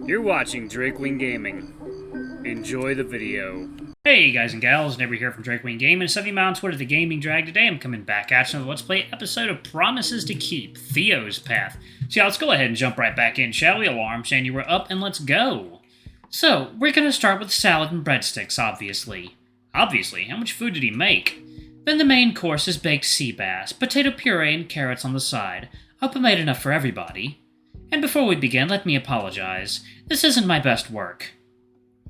You're watching Drakewing Gaming. Enjoy the video. Hey guys and gals, Neighbor here from Drakewing Gaming, 70 on Twitter, the Gaming Drag. Today I'm coming back at you with a Let's Play episode of Promises to Keep, Theo's Path. So yeah, let's go ahead and jump right back in, shall we? Alarm saying you were up and let's go. So, we're gonna start with salad and breadsticks, obviously. Obviously? How much food did he make? Then the main course is baked sea bass, potato puree and carrots on the side. Hope I made enough for everybody. And before we begin, let me apologize. This isn't my best work.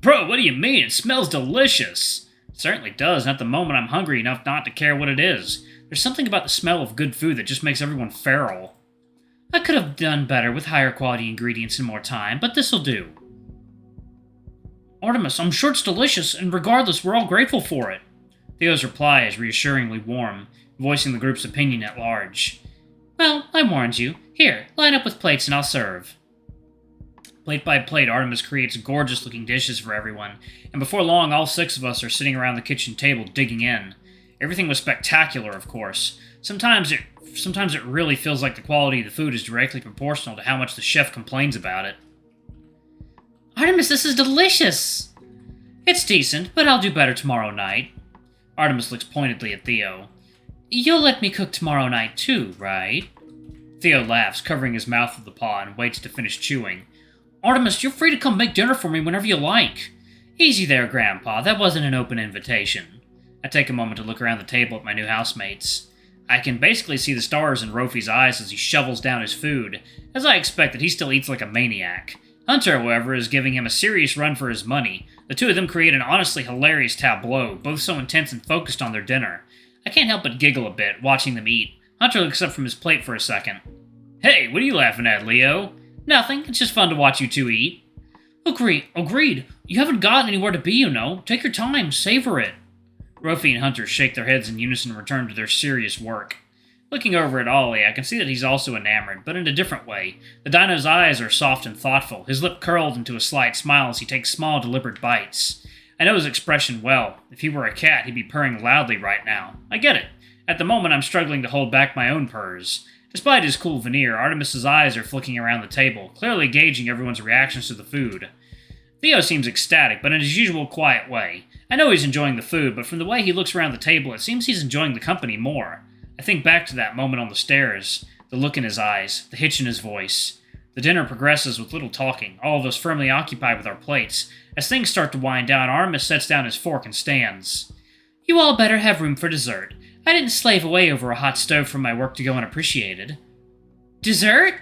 Bro, what do you mean? It smells delicious! It certainly does, and at the moment I'm hungry enough not to care what it is. There's something about the smell of good food that just makes everyone feral. I could have done better with higher quality ingredients and more time, but this'll do. Artemis, I'm sure it's delicious, and regardless, we're all grateful for it. Theo's reply is reassuringly warm, voicing the group's opinion at large. Well, I warned you. Here, line up with plates and I'll serve. Plate by plate, Artemis creates gorgeous-looking dishes for everyone, and before long, all 6 of us are sitting around the kitchen table digging in. Everything was spectacular, of course. Sometimes it really feels like the quality of the food is directly proportional to how much the chef complains about it. Artemis, this is delicious! It's decent, but I'll do better tomorrow night. Artemis looks pointedly at Theo. You'll let me cook tomorrow night too, right? Theo laughs, covering his mouth with the paw, and waits to finish chewing. Artemis, you're free to come make dinner for me whenever you like. Easy there, Grandpa. That wasn't an open invitation. I take a moment to look around the table at my new housemates. I can basically see the stars in Rofi's eyes as he shovels down his food. As I expected, he still eats like a maniac. Hunter, however, is giving him a serious run for his money. The two of them create an honestly hilarious tableau, both so intense and focused on their dinner. I can't help but giggle a bit, watching them eat. Hunter looks up from his plate for a second. Hey, what are you laughing at, Leo? Nothing, it's just fun to watch you two eat. Agreed. You haven't gotten anywhere to be, you know. Take your time, savor it. Rofi and Hunter shake their heads in unison and return to their serious work. Looking over at Ollie, I can see that he's also enamored, but in a different way. The dino's eyes are soft and thoughtful, his lip curled into a slight smile as he takes small, deliberate bites. I know his expression well. If he were a cat, he'd be purring loudly right now. I get it. At the moment, I'm struggling to hold back my own purrs. Despite his cool veneer, Artemis's eyes are flicking around the table, clearly gauging everyone's reactions to the food. Theo seems ecstatic, but in his usual quiet way. I know he's enjoying the food, but from the way he looks around the table, it seems he's enjoying the company more. I think back to that moment on the stairs, the look in his eyes, the hitch in his voice. The dinner progresses with little talking, all of us firmly occupied with our plates. As things start to wind down, Artemis sets down his fork and stands. You all better have room for dessert. I didn't slave away over a hot stove from my work to go unappreciated. Dessert?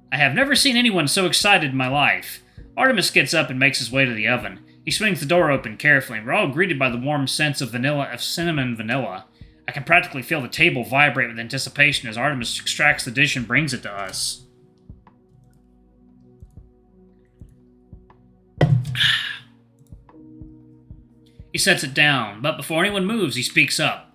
I have never seen anyone so excited in my life. Artemis gets up and makes his way to the oven. He swings the door open carefully, and we're all greeted by the warm sense of cinnamon vanilla. I can practically feel the table vibrate with anticipation as Artemis extracts the dish and brings it to us. He sets it down, but before anyone moves, he speaks up.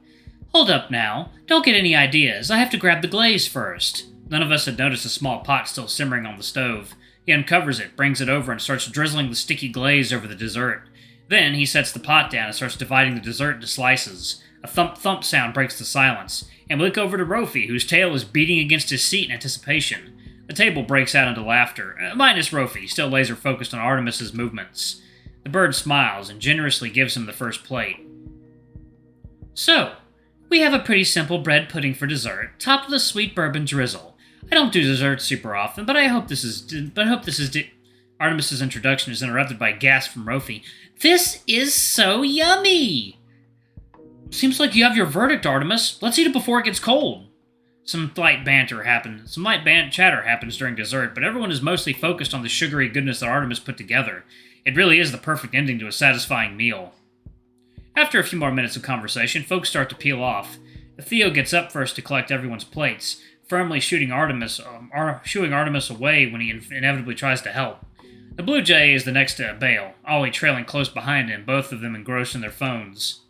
Hold up now. Don't get any ideas. I have to grab the glaze first. None of us had noticed a small pot still simmering on the stove. He uncovers it, brings it over, and starts drizzling the sticky glaze over the dessert. Then he sets the pot down and starts dividing the dessert into slices. A thump-thump sound breaks the silence, and we look over to Rofi, whose tail is beating against his seat in anticipation. The table breaks out into laughter, minus Rofi, still laser-focused on Artemis's movements. The bird smiles and generously gives him the first plate. So, we have a pretty simple bread pudding for dessert, topped with a sweet bourbon drizzle. I don't do desserts super often, but I hope this is. Artemis's introduction is interrupted by a gasp from Rofi. This is so yummy! Seems like you have your verdict, Artemis. Let's eat it before it gets cold. Some light chatter happens during dessert, but everyone is mostly focused on the sugary goodness that Artemis put together. It really is the perfect ending to a satisfying meal. After a few more minutes of conversation, folks start to peel off. Theo gets up first to collect everyone's plates, firmly shooing Artemis away when he inevitably tries to help. The Blue Jay is the next to bail, Ollie trailing close behind him, both of them engrossed in their phones.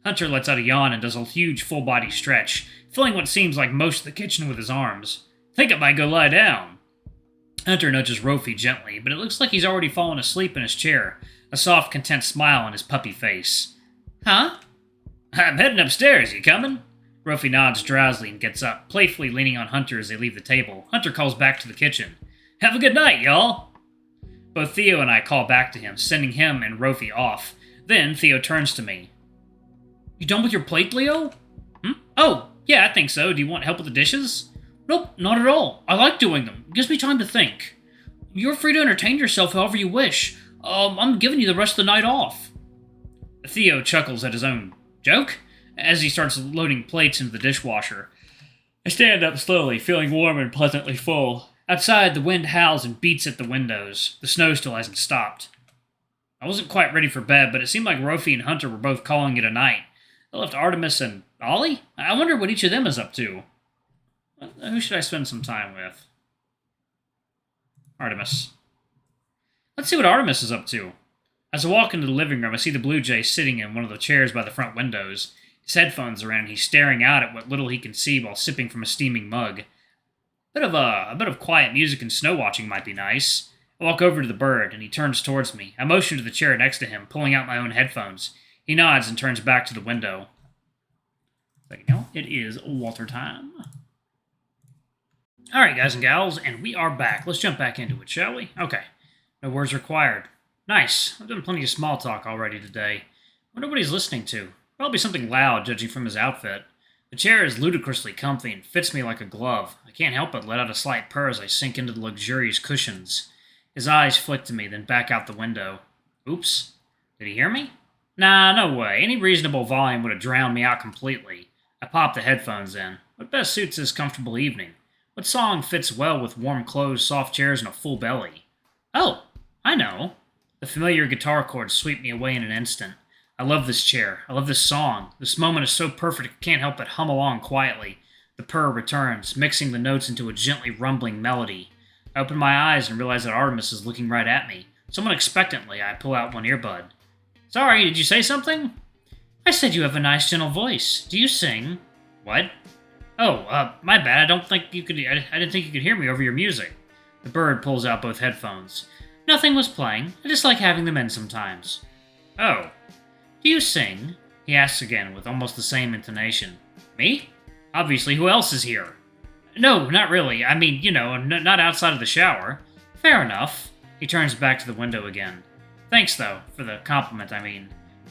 Hunter lets out a yawn and does a huge full-body stretch, filling what seems like most of the kitchen with his arms. Think I might go lie down. Hunter nudges Rofi gently, but it looks like he's already fallen asleep in his chair, a soft, content smile on his puppy face. Huh? I'm heading upstairs, you coming? Rofi nods drowsily and gets up, playfully leaning on Hunter as they leave the table. Hunter calls back to the kitchen. Have a good night, y'all! Both Theo and I call back to him, sending him and Rofi off. Then Theo turns to me. You done with your plate, Leo? Oh, yeah, I think so. Do you want help with the dishes? Nope, not at all. I like doing them. It gives me time to think. You're free to entertain yourself however you wish. I'm giving you the rest of the night off. Theo chuckles at his own joke as he starts loading plates into the dishwasher. I stand up slowly, feeling warm and pleasantly full. Outside, the wind howls and beats at the windows. The snow still hasn't stopped. I wasn't quite ready for bed, but it seemed like Rofi and Hunter were both calling it a night. They left Artemis and Ollie? I wonder what each of them is up to. Who should I spend some time with? Artemis. Let's see what Artemis is up to. As I walk into the living room, I see the Blue Jay sitting in one of the chairs by the front windows. His headphones are in, and he's staring out at what little he can see while sipping from a steaming mug. A bit of quiet music and snow watching might be nice. I walk over to the bird, and he turns towards me. I motion to the chair next to him, pulling out my own headphones. He nods and turns back to the window. It is water time. Alright, guys and gals, and we are back. Let's jump back into it, shall we? Okay. No words required. Nice. I've done plenty of small talk already today. Wonder what he's listening to. Probably something loud, judging from his outfit. The chair is ludicrously comfy and fits me like a glove. I can't help but let out a slight purr as I sink into the luxurious cushions. His eyes flick to me, then back out the window. Oops. Did he hear me? Nah, no way. Any reasonable volume would have drowned me out completely. I pop the headphones in. What best suits this comfortable evening? What song fits well with warm clothes, soft chairs, and a full belly? Oh, I know. The familiar guitar chords sweep me away in an instant. I love this chair. I love this song. This moment is so perfect I can't help but hum along quietly. The purr returns, mixing the notes into a gently rumbling melody. I open my eyes and realize that Artemis is looking right at me. Somewhat expectantly, I pull out one earbud. Sorry, did you say something? I said you have a nice, gentle voice. Do you sing? What? Oh, my bad. I didn't think you could hear me over your music. The bird pulls out both headphones. Nothing was playing. I just like having them in sometimes. Oh. Do you sing? He asks again with almost the same intonation. Me? Obviously, who else is here? No, not really. I mean, not outside of the shower. Fair enough. He turns back to the window again. Thanks, though, for the compliment, I mean.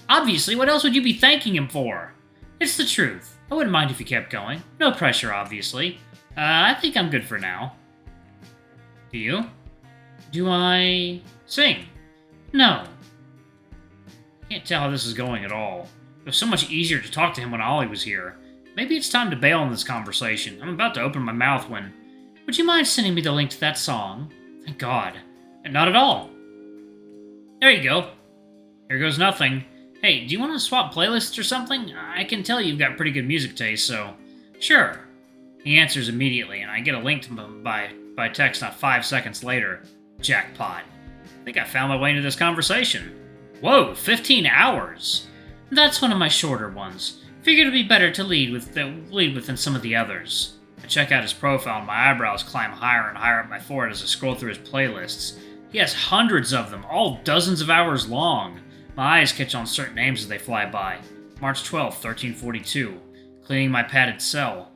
Obviously, what else would you be thanking him for? It's the truth. I wouldn't mind if you kept going. No pressure, obviously. I think I'm good for now. Do you? Do I sing? No. I can't tell how this is going at all. It was so much easier to talk to him when Ollie was here. Maybe it's time to bail on this conversation. I'm about to open my mouth when... Would you mind sending me the link to that song? Thank God. And not at all. There you go. Here goes nothing. Hey, do you want to swap playlists or something? I can tell you've got pretty good music taste, so... Sure. He answers immediately, and I get a link to him by text not 5 seconds later. Jackpot. I think I found my way into this conversation. Whoa, 15 hours! That's one of my shorter ones. Figured it'd be better to lead with than some of the others. I check out his profile and my eyebrows climb higher and higher up my forehead as I scroll through his playlists. He has hundreds of them, all dozens of hours long. My eyes catch on certain names as they fly by. March 12th, 1342. Cleaning my padded cell.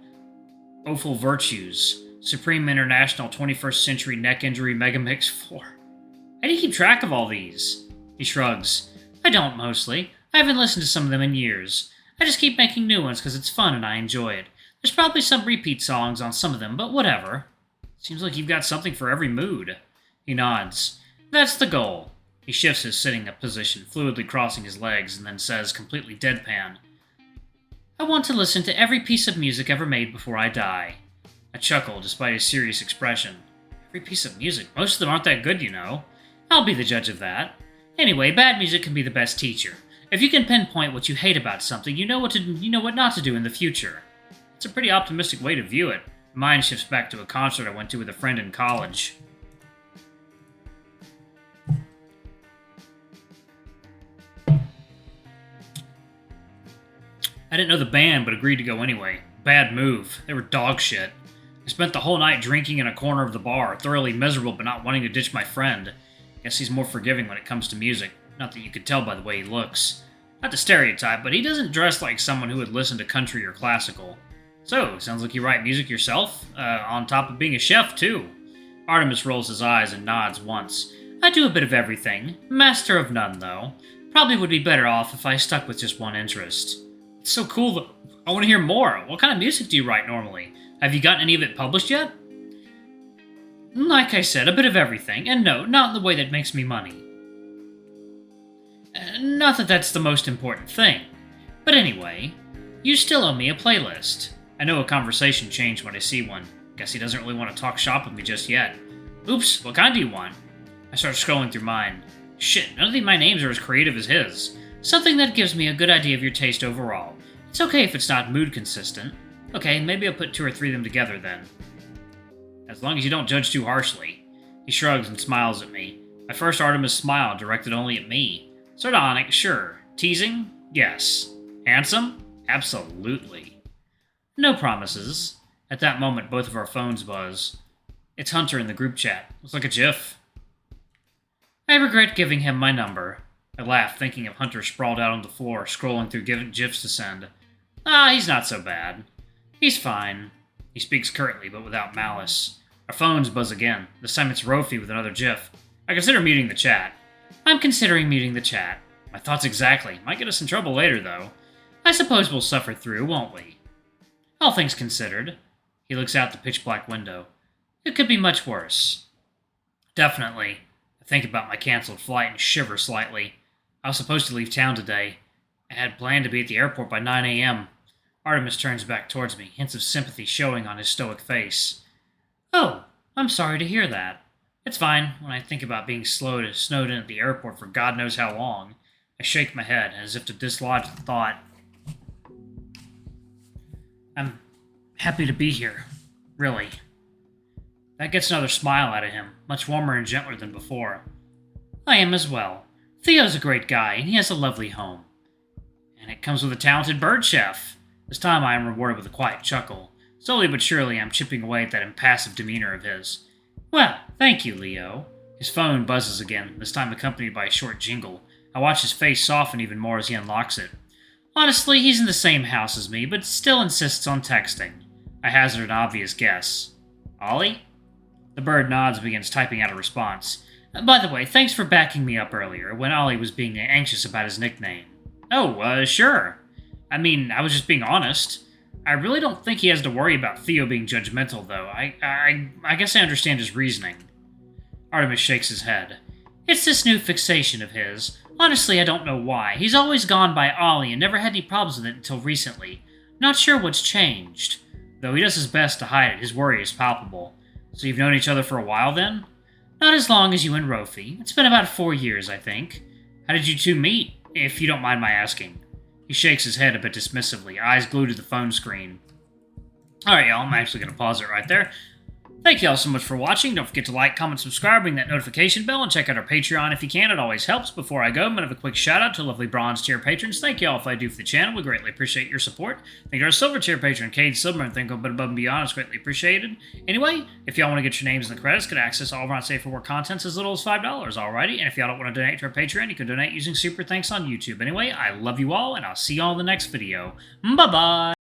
Awful Virtues. Supreme International 21st Century Neck Injury Megamix 4. How do you keep track of all these? He shrugs. I don't, mostly. I haven't listened to some of them in years. I just keep making new ones because it's fun and I enjoy it. There's probably some repeat songs on some of them, but whatever. Seems like you've got something for every mood. He nods. That's the goal. He shifts his sitting position, fluidly crossing his legs, and then says, completely deadpan, I want to listen to every piece of music ever made before I die. I chuckle, despite his serious expression. Every piece of music? Most of them aren't that good, I'll be the judge of that. Anyway, bad music can be the best teacher. If you can pinpoint what you hate about something, you know what not to do in the future. It's a pretty optimistic way to view it. Mine shifts back to a concert I went to with a friend in college. I didn't know the band, but agreed to go anyway. Bad move. They were dog shit. I spent the whole night drinking in a corner of the bar, thoroughly miserable but not wanting to ditch my friend. Guess he's more forgiving when it comes to music. Not that you could tell by the way he looks. Not to stereotype, but he doesn't dress like someone who would listen to country or classical. So, sounds like you write music yourself? On top of being a chef, too. Artemis rolls his eyes and nods once. I do a bit of everything. Master of none, though. Probably would be better off if I stuck with just one interest. It's so cool, though. I want to hear more. What kind of music do you write normally? Have you gotten any of it published yet? Like I said, a bit of everything, and no, not in the way that makes me money. Not that that's the most important thing. But anyway, you still owe me a playlist. I know a conversation changed when I see one. Guess he doesn't really want to talk shop with me just yet. Oops, what kind do you want? I start scrolling through mine. Shit, none of my names are as creative as his. Something that gives me a good idea of your taste overall. It's okay if it's not mood consistent. Okay, maybe I'll put 2 or 3 of them together then. As long as you don't judge too harshly. He shrugs and smiles at me. My first Artemis smile directed only at me. Sardonic, sure. Teasing? Yes. Handsome? Absolutely. No promises. At that moment, both of our phones buzz. It's Hunter in the group chat. Looks like a GIF. I regret giving him my number. I laugh, thinking of Hunter sprawled out on the floor, scrolling through GIFs to send. He's not so bad. He's fine. He speaks curtly, but without malice. Our phones buzz again. This time it's Rofi with another GIF. I consider muting the chat. I'm considering muting the chat. My thoughts exactly. Might get us in trouble later, though. I suppose we'll suffer through, won't we? All things considered. He looks out the pitch-black window. It could be much worse. Definitely. I think about my cancelled flight and shiver slightly. I was supposed to leave town today. I had planned to be at the airport by 9 a.m. Artemis turns back towards me, hints of sympathy showing on his stoic face. Oh, I'm sorry to hear that. It's fine. When I think about being snowed in at the airport for God knows how long, I shake my head as if to dislodge the thought. I'm happy to be here. Really. That gets another smile out of him, much warmer and gentler than before. I am as well. Theo's a great guy, and he has a lovely home. And it comes with a talented bird chef. This time I am rewarded with a quiet chuckle. Slowly but surely I'm chipping away at that impassive demeanor of his. Well, thank you, Leo. His phone buzzes again, this time accompanied by a short jingle. I watch his face soften even more as he unlocks it. Honestly, he's in the same house as me, but still insists on texting. I hazard an obvious guess. Ollie? The bird nods and begins typing out a response. By the way, thanks for backing me up earlier, when Ollie was being anxious about his nickname. Oh, sure. I mean, I was just being honest. I really don't think he has to worry about Theo being judgmental, though. I guess I understand his reasoning. Artemis shakes his head. It's this new fixation of his. Honestly, I don't know why. He's always gone by Ollie and never had any problems with it until recently. Not sure what's changed. Though he does his best to hide it, his worry is palpable. So you've known each other for a while, then? Not as long as you and Rofi. It's been about 4 years, I think. How did you two meet, if you don't mind my asking? He shakes his head a bit dismissively, eyes glued to the phone screen. Alright, y'all, I'm actually going to pause it right there. Thank you all so much for watching. Don't forget to like, comment, subscribe, ring that notification bell, and check out our Patreon if you can. It always helps. Before I go, I'm going to have a quick shout out to lovely bronze tier patrons. Thank you all if I do for the channel. We greatly appreciate your support. Thank you to our silver tier patron, Cade Silver, and thank you above and beyond. It's greatly appreciated. Anyway, if y'all want to get your names in the credits, get access to all of our Safe for Work contents as little as $5. Alrighty, and if y'all don't want to donate to our Patreon, you can donate using Super Thanks on YouTube. Anyway, I love you all, and I'll see y'all in the next video. Bye-bye!